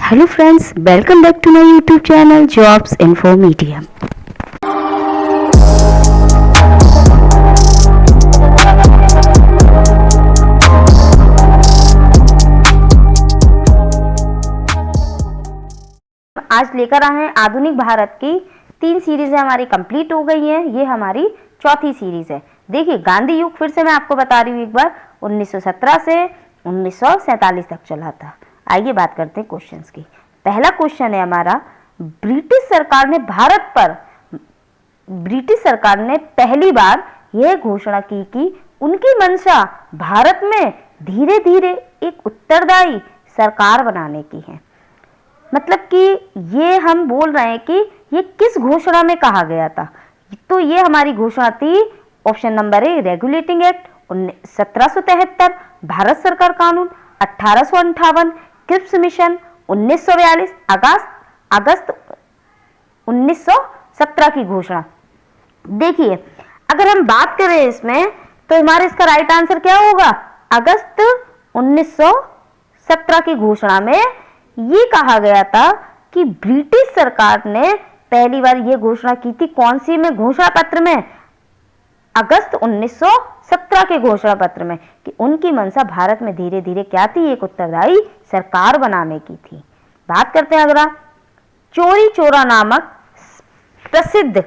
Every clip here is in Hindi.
Hello friends, welcome back to my YouTube channel Jobs Info Media. आज लेकर आए हैं आधुनिक भारत की 3 सीरीजें हमारी कंप्लीट हो गई हैं। ये हमारी चौथी सीरीज है। देखिए, गांधी युग फिर से मैं आपको बता रही हूँ एक बार, 1917 से 1947 तक चला था। आइए बात करते हैं क्वेश्चंस की। पहला क्वेश्चन है हमारा, ब्रिटिश सरकार ने पहली बार यह घोषणा की कि उनकी मंशा भारत में धीरे धीरे एक उत्तरदायी सरकार बनाने की है। मतलब कि ये हम बोल रहे हैं कि ये किस घोषणा में कहा गया था। तो ये हमारी घोषणा थी, option number A, regulating act 1773, Bharat सरकार कानून 1858, क्रिप्स मिशन 1942, अगस्त 1917 की घोषणा। देखिए, अगर हम बात करें इसमें तो हमारे इसका राइट आंसर क्या होगा? अगस्त 1917 की घोषणा में ये कहा गया था कि ब्रिटिश सरकार ने पहली बार ये घोषणा की थी। कौन सी में? घोषणा पत्र में, अगस्त 1917 के घोषणा पत्र में, कि उनकी मंशा भारत में धीरे धीरे क्या थी? एक उत्तरदायी सरकार बनाने की थी। बात करते हैं अगला, चौरी चौरा नामक प्रसिद्ध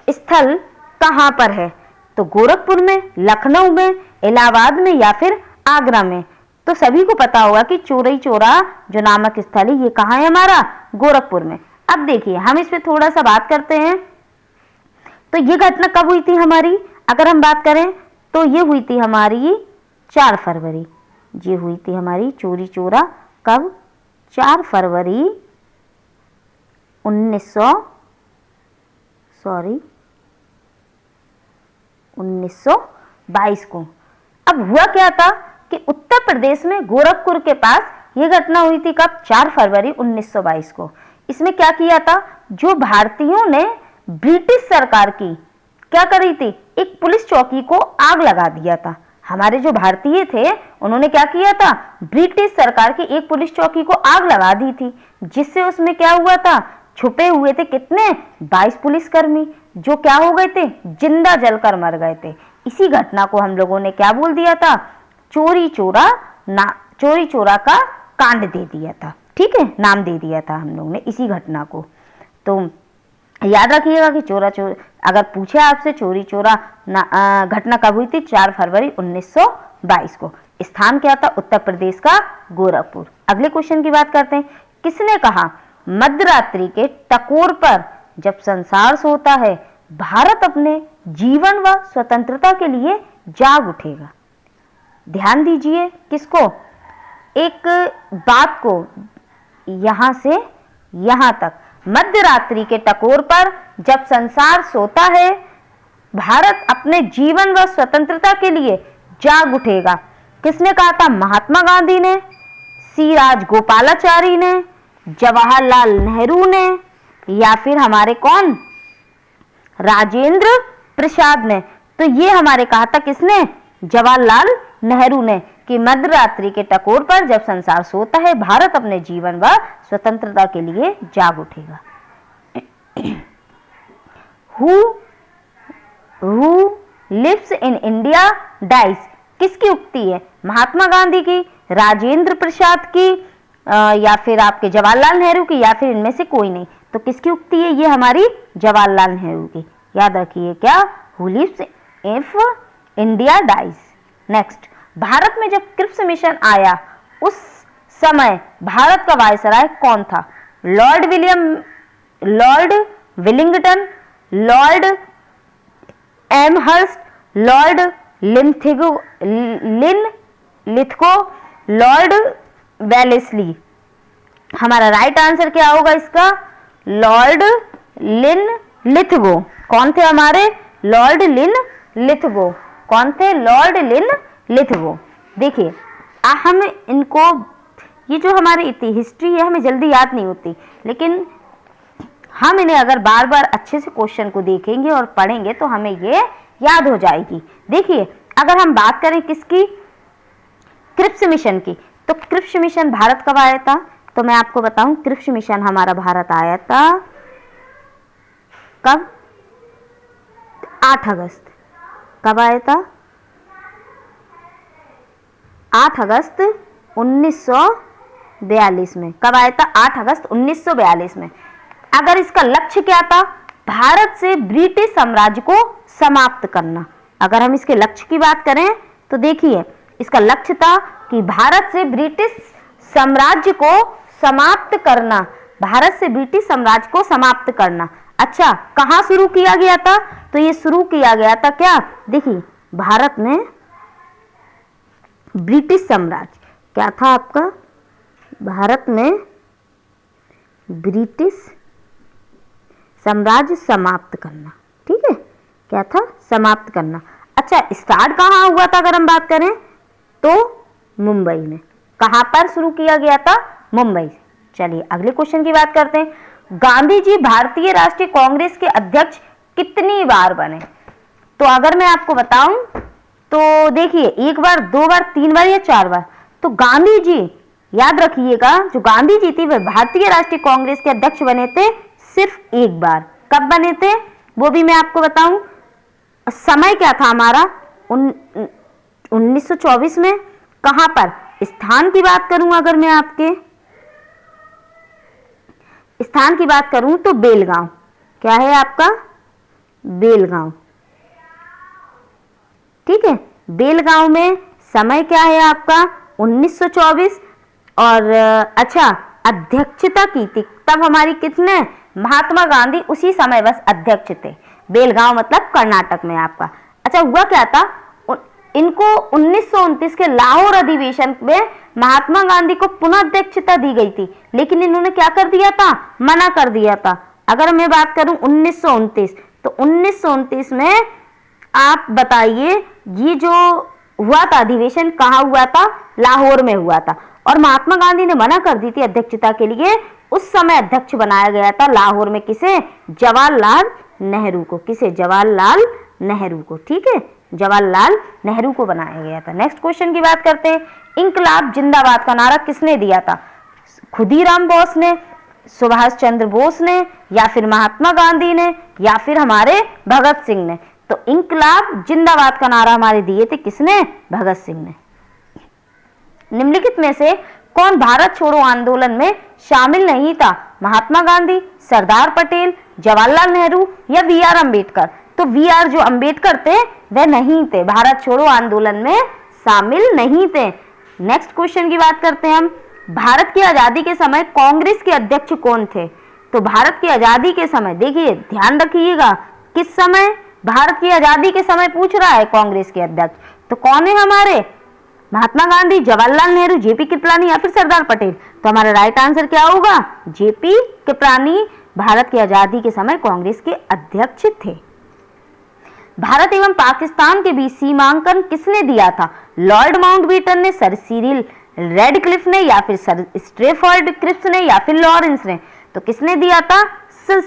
स्थल कहां पर है? तो गोरखपुर में, लखनऊ में, इलाहाबाद में या फिर आगरा में। तो सभी को पता होगा कि चौरी चौरा जो नामक स्थल है ये कहां है? हमारा गोरखपुर में। अब देखिए, हम इस पे थोड़ा सा बात करते हैं। तो ये घटना कब हुई थी हमारी? अगर हम बात करें तो ये हुई थी हमारी 4 फरवरी। ये हुई थी हमारी चौरी चौरा कब? 4 फरवरी 1922 को। अब हुआ क्या था कि उत्तर प्रदेश में गोरखपुर के पास यह घटना हुई थी कब? 4 फरवरी 1922 को। इसमें क्या किया था? जो भारतीयों ने ब्रिटिश सरकार की क्या करी थी? एक पुलिस चौकी को आग लगा दिया था। हमारे जो भारतीय थे उन्होंने क्या किया था? ब्रिटिश सरकार की एक पुलिस चौकी को आग लगा दी थी, जिससे उसमें क्या हुआ था? छुपे हुए थे कितने? 22 पुलिसकर्मी, जो क्या हो गए थे? जिंदा जलकर मर गए थे। इसी घटना को हम लोगों ने क्या बोल दिया था? चौरी चौरा का कांड दे दिया था। ठीक है, नाम दे दिया था हम लोगों ने इसी घटना को। तो याद रखिएगा कि अगर पूछे आपसे चौरी चौरा घटना कब हुई थी? 4 फरवरी 1922 को। स्थान क्या था? उत्तर प्रदेश का गोरखपुर। अगले क्वेश्चन की बात करते हैं। किसने कहा मध्यरात्रि के टकोर पर जब संसार सोता है भारत अपने जीवन व स्वतंत्रता के लिए जाग उठेगा? ध्यान दीजिए, किसको? एक बात को, यहां से यहां तक, मध्यरात्रि के टकोर पर जब संसार सोता है भारत अपने जीवन व स्वतंत्रता के लिए जाग उठेगा। किसने कहा था? महात्मा गांधी ने, सी राजगोपालाचारी ने, जवाहरलाल नेहरू ने, या फिर हमारे कौन? राजेंद्र प्रसाद ने। तो ये हमारे कहा था किसने? जवाहरलाल नेहरू ने, कि मध्यरात्रि के टकोर पर जब संसार सोता है भारत अपने जीवन व स्वतंत्रता के लिए जाग उठेगा। Who lives in India dies? किसकी उक्ति है? महात्मा गांधी की, राजेंद्र प्रसाद की, या फिर आपके जवाहरलाल नेहरू की, या फिर इनमें से कोई नहीं। तो किसकी उक्ति है? ये हमारी जवाहरलाल नेहरू की। याद रखिए क्या? Who lives if India dies? Next, Bharat में जब क्रिप्स मिशन आया उस समय भारत का वायसराय कौन था? Lord Willingdon, Lord Amherst, Lord Lithgow, Lord Wellesley. हमारा राइट आंसर क्या होगा इसका? Lord Lithgow. कौन थे हमारे? Lord Lithgow. कौन थे? Lord Lithgow. देखिए, हम इनको, ये जो हमारी हिस्ट्री है हमें जल्दी याद नहीं होती, लेकिन हम इन्हें अगर बार बार अच्छे से क्वेश्चन को देखेंगे और पढ़ेंगे तो हमें ये याद हो जाएगी। देखिए, अगर हम बात करें किसकी? क्रिप्स मिशन की। तो क्रिप्स मिशन भारत कब आया था? तो मैं आपको बताऊं, क्रिप्स मिशन हमारा भारत आया था कब? 8 अगस्त। कब आया था? 8 अगस्त 1942 में। कब आया था? 8 अगस्त 1942 में। अगर इसका लक्ष्य क्या था? भारत से ब्रिटिश साम्राज्य को समाप्त करना। अगर हम इसके लक्ष्य की बात करें तो देखिए, इसका लक्ष्य था कि भारत से ब्रिटिश साम्राज्य को समाप्त करना, भारत से ब्रिटिश साम्राज्य को समाप्त करना। अच्छा, कहां शुरू किया गया था? तो ये शुरू किया गया था क्या? देखिए, भारत में ब्रिटिश साम्राज्य क्या था आपका? भारत में ब्रिटिश साम्राज्य समाप्त करना। ठीक है, क्या था? समाप्त करना। अच्छा, स्टार्ट कहाँ हुआ था? अगर हम बात करें तो मुंबई में। कहां पर शुरू किया गया था? मुंबई। चलिए अगले क्वेश्चन की बात करते हैं। गांधी जी भारतीय राष्ट्रीय कांग्रेस के अध्यक्ष कितनी बार बने? तो अगर मैं आपको बताऊं तो देखिए, 1 बार, 2 बार, 3 बार या 4 बार। तो गांधी जी, याद रखिएगा, जो गांधी जी थी वह भारतीय राष्ट्रीय कांग्रेस के अध्यक्ष बने थे सिर्फ 1 बार। कब बने थे वो भी मैं आपको बताऊं। समय क्या था हमारा? 1924 में। कहां पर? स्थान की बात करूं, अगर मैं आपके स्थान की बात करूं तो बेलगांव। क्या है आपका? बेलगांव। ठीक है, बेलगांव में। समय क्या है आपका? 1924। और अच्छा, अध्यक्षता की थी तब हमारी किसने? महात्मा गांधी उसी समय बस अध्यक्ष थे। बेलगांव मतलब कर्नाटक में आपका। अच्छा, हुआ क्या था? इनको 1929 के लाहौर अधिवेशन में महात्मा गांधी को पुनः अध्यक्षता दी गई थी, लेकिन इन्होंने क्या कर दिया था? मना कर दिया था। अगर मैं बात करूं 1929, तो 1929 में आप बताइए, ये जो हुआ था अधिवेशन कहाँ हुआ था? लाहौर में हुआ था। और महात्मा गांधी ने मना कर दी थी अध्यक्षता के लिए। उस समय अध्यक्ष बनाया गया था लाहौर में किसे? जवाहरलाल नेहरू को। किसे? जवाहरलाल नेहरू को। ठीक है, जवाहरलाल नेहरू को बनाया गया था। नेक्स्ट क्वेश्चन की बात करते हैं। इंकलाब जिंदाबाद का नारा किसने दिया था? खुदीराम बोस ने, सुभाष चंद्र बोस ने, या फिर महात्मा गांधी ने, या फिर हमारे भगत सिंह ने? तो इंकलाब जिंदाबाद का नारा हमारे दिए थे किसने? भगत सिंह ने। निम्नलिखित में से कौन भारत छोड़ो आंदोलन में शामिल नहीं था? महात्मा गांधी, सरदार पटेल, जवाहरलाल नेहरू या बी आर अम्बेडकर? तो बी आर जो अम्बेडकर थे वह नहीं थे, भारत छोड़ो आंदोलन में शामिल नहीं थे। नेक्स्ट क्वेश्चन की बात करते हैं हम। भारत की आजादी के समय कांग्रेस के अध्यक्ष कौन थे? तो भारत की आजादी के समय, देखिए ध्यान रखिएगा, किस समय? भारत की आजादी के समय पूछ रहा है कांग्रेस के अध्यक्ष। तो कौन है हमारे? महात्मा गांधी, जवाहरलाल नेहरू, जेपी कृपलानी या फिर सरदार पटेल? तो हमारा राइट आंसर क्या होगा? जेपी कृपलानी भारत की आजादी के समय कांग्रेस के अध्यक्ष थे। भारत एवं पाकिस्तान के बीच सीमांकन किसने दिया था? लॉर्ड माउंटबेटन ने, सर सिरिल रेडक्लिफ ने, या फिर सर स्ट्रैफर्ड क्रिप्स ने, या फिर लॉरेंस ने? तो किसने दिया था? Sir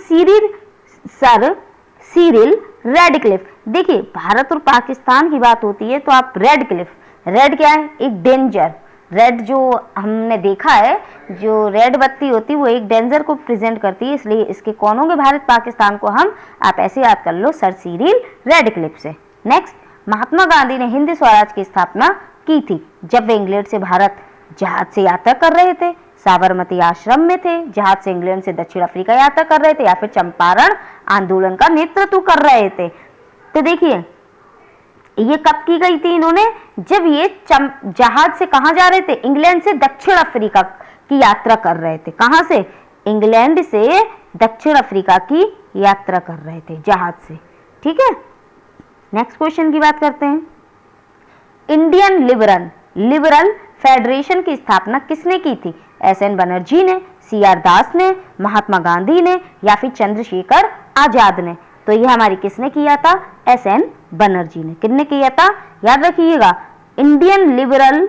Cyril Radcliffe. देखिए, भारत और पाकिस्तान की बात होती है तो आप रेडक्लिफ, रेड क्या है? एक डेंजर। रेड जो हमने देखा है, जो रेड बत्ती होती है वो एक डेंजर को प्रेजेंट करती है, इसलिए इसके कौन होंगे? भारत पाकिस्तान को हम आप ऐसे याद कर लो, सर सिरिल रेडक्लिफ से। नेक्स्ट, महात्मा गांधी ने हिंद स्वराज की स्थापना की थी जब वे इंग्लैंड से भारत जहाज से यात्रा कर रहे थे, साबरमती आश्रम में थे, जहाज से इंग्लैंड से दक्षिण अफ्रीका यात्रा कर रहे थे, या फिर चंपारण आंदोलन का नेतृत्व कर रहे थे? तो देखिए, ये कब की गई थी इन्होंने? जब ये जहाज से कहां जा रहे थे? इंग्लैंड से दक्षिण अफ्रीका की यात्रा कर रहे थे। कहां से? इंग्लैंड से दक्षिण अफ्रीका की यात्रा कर रहे थे जहाज से। ठीक है, नेक्स्ट क्वेश्चन की बात करते हैं। इंडियन लिबरल फेडरेशन की स्थापना किसने की थी? एस.एन. बनर्जी ने, सी.आर. दास ने, महात्मा गांधी ने, या फिर चंद्रशेखर आजाद ने? तो ये हमारी किसने किया था? एस.एन. बनर्जी ने। किसने किया था? याद रखिएगा, इंडियन लिबरल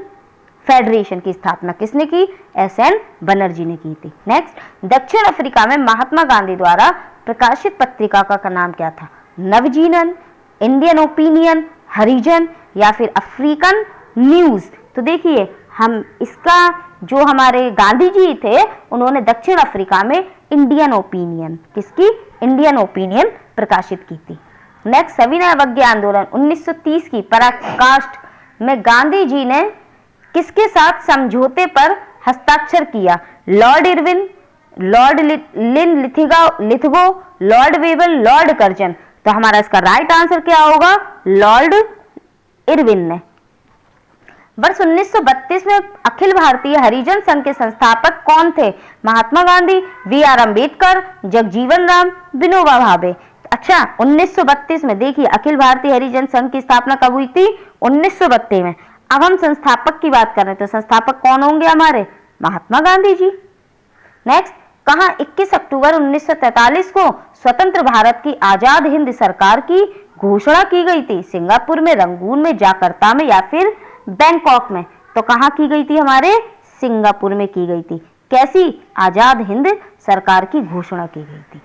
फेडरेशन की स्थापना किसने की? एस.एन. बनर्जी ने की थी। नेक्स्ट, दक्षिण अफ्रीका में महात्मा गांधी द्वारा प्रकाशित पत्रिका का नाम क्या था? नवजीवन, इंडियन ओपिनियन, हरिजन, या फिर अफ्रीकन न्यूज? तो देखिए, हम इसका जो हमारे गांधी जी थे उन्होंने दक्षिण अफ्रीका में इंडियन ओपिनियन, किसकी? इंडियन ओपिनियन प्रकाशित की थी। नेक्स्ट, सविनय अवज्ञा आंदोलन 1930 की पराकाष्ठ में गांधी जी ने किसके साथ समझौते पर हस्ताक्षर किया? Lord Irwin, Lord Lithgow, Lord Wavell, Lord Curzon. तो हमारा इसका राइट आंसर क्या होगा? लॉर्ड इरविन ने। वर्ष 1932 में अखिल भारतीय हरिजन संघ के संस्थापक कौन थे? Mahatma Gandhi, we are Ambedkar, Jagjivan Ram, Vinoba Bhave. अच्छा, 1932 में देखिए अखिल भारतीय हरिजन संघ की स्थापना कब हुई थी? 1932 में। अब हम संस्थापक की बात कर रहे हैं तो संस्थापक कौन होंगे हमारे? महात्मा गांधी जी। नेक्स्ट, कहां 21 अक्टूबर 1943 को स्वतंत्र भारत की आजाद हिंद सरकार की घोषणा की गई थी? सिंगापुर में, रंगून में, जाकर्ता में या फिर बैंकॉक में? तो कहां की गई थी? हमारे सिंगापुर में की गई थी। कैसी? आजाद हिंद सरकार की घोषणा की गई थी।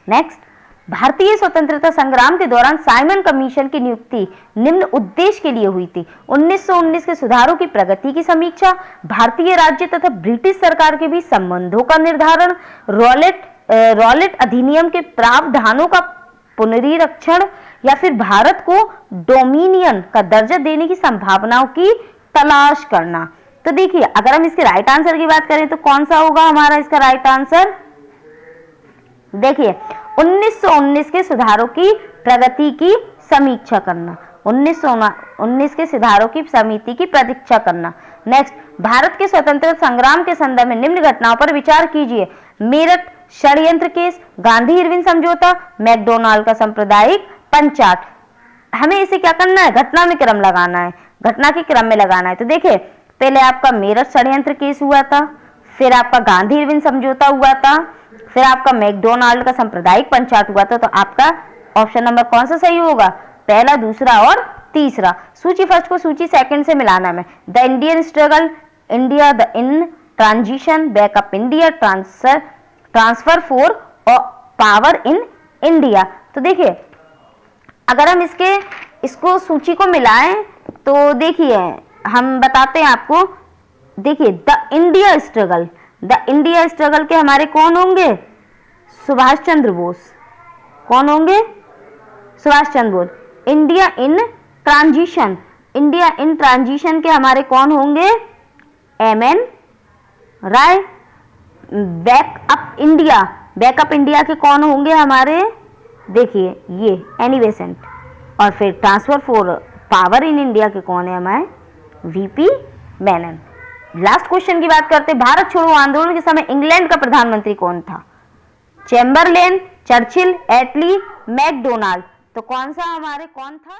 नेक्स्ट, भारतीय स्वतंत्रता संग्राम के दौरान साइमन कमीशन की नियुक्ति निम्न उद्देश्य के लिए हुई थी? 1919 के सुधारों की प्रगति की समीक्षा, भारतीय राज्य तथा ब्रिटिश सरकार के बीच संबंधों का निर्धारण, रॉलेट अधिनियम के प्रावधानों का पुनरीक्षण या फिर भारत को डोमिनियन का दर्जा देने की संभावनाओं की तलाश करना। तो देखिए अगर हम इसके राइट आंसर की बात करें तो कौन सा होगा हमारा इसका राइट आंसर? देखिए 1919 के सुधारों की प्रगति की समीक्षा करना, 1919 के सुधारों की समिति की प्रतीक्षा करना। नेक्स्ट, भारत के स्वतंत्रता संग्राम के संदर्भ में निम्न घटनाओं पर विचार कीजिए। मेरठ षड्यंत्र केस, गांधी इरविन समझौता, मैकडोनाल्ड का सांप्रदायिक पंचाट। हमें इसे क्या करना है? घटना में क्रम लगाना है, घटना के क्रम में लगाना है। तो देखिए पहले आपका मेरठ षड्यंत्र केस हुआ था, फिर आपका गांधी इरविन समझौता हुआ था, फिर आपका मैकडोनाल्ड का सांप्रदायिक पंचाट हुआ था। तो आपका ऑप्शन नंबर कौन सा सही होगा? पहला, दूसरा और तीसरा। सूची फर्स्ट को सूची सेकंड से मिलाना में। The Indian struggle, India the in transition, backup India, transfer for power in India. तो देखिए अगर हम इसको सूची को मिलाएं तो देखिए हम बताते हैं आपको। देखिए द इंडिया स्ट्रगल के हमारे कौन होंगे? सुभाष चंद्र बोस। कौन होंगे? Subhash Chandra Bose. India in transition के हमारे कौन होंगे? एमएन राय। बैकअप इंडिया के कौन होंगे हमारे? देखिए ये एनी बेसेंट। और फिर transfer for power in India के कौन है हमारे? वीपी मेनन। लास्ट क्वेश्चन की बात करते हैं। भारत छोड़ो आंदोलन के समय इंग्लैंड का प्रधानमंत्री कौन था? चैम्बरलेन, चर्चिल, एटली, मैकडोनाल्ड। तो कौन था?